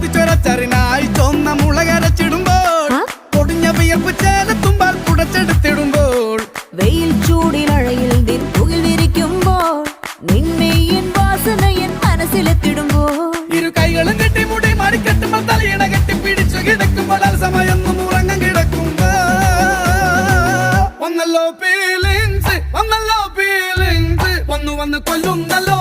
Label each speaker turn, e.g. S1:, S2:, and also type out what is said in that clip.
S1: കൊതിച്ചൊരച്ചറിനായി ചൊന്ന മുളകരച്ചിടുമ്പോൾ പൊടിഞ്ഞ വിയർപ്പ് ചേലത്തുമ്പാൽ കുടച്ചെടുത്തിടുമ്പോൾ
S2: വെയിൽ ചൂടിനഴയിൽ ദിത്തുകിൽ വിരിക്കുമ്പോൾ നിന്നെയൻ വാസനയൻ മനസ്സിലെത്തിടുമ്പോൾ
S1: ഇരു കൈകളും കെട്ടി മുടി മടിക്കെട്ടുമ്പോൾ തലയിണ കെട്ടി പിടിച്ചു കിടക്കുമ്പോൾ സമയൊന്നും ഉറങ്ങാൻ കിടക്കുമ്പോ വന്നല്ലോ ഫീലിങ്സ് വന്നു കൊല്ലുന്നല്ലോ